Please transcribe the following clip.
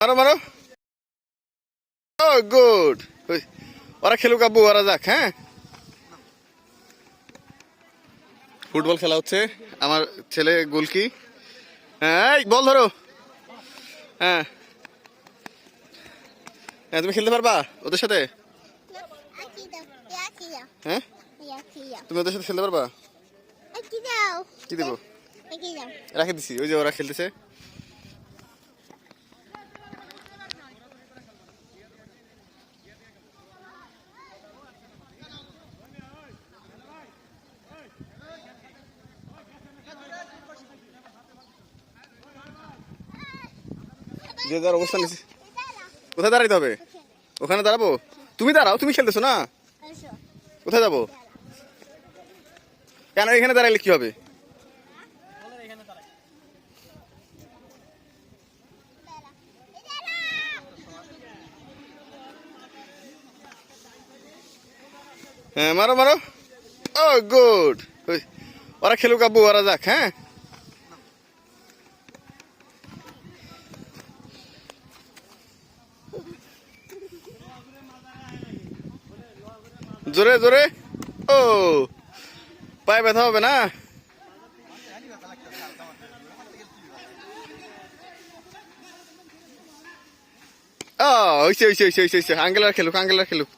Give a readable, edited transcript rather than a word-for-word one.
মারো মারো। ও গুড। ওরা খেলুক আব্বু, ওরা যাক। হ্যাঁ, ফুটবল খেলা হচ্ছে। আমার ছেলে গোলকি। হ্যাঁ, এই বল ধরো। হ্যাঁ হ্যাঁ, তুমি খেলতে পারবা ওদের সাথে? হ্যাঁ, তুমি ওদের সাথে খেলতে পারবা? কি দেবো? রাখে দিছি, ওই যে ওরা খেলতেছে। যে যার অবস্থা নিচ্ছে। কোথায় দাঁড়াইতে হবে? ওখানে দাঁড়াবো? তুমি দাঁড়াও, তুমি খেলতেছো না। কোথায় যাবো? কেন এখানে দাঁড়াইলে কি হবে? হ্যাঁ, মারো মারো। ও গুড। ওরা খেলুক আব্বু, ওরা যাক। হ্যাঁ, জোরে জোরে। ও, পায়ে ব্যথা হবে না? ও, হইছে হইছে হইছে হইছে। আঙ্কেল আর খেলুক, আঙ্কেল আর খেলুক।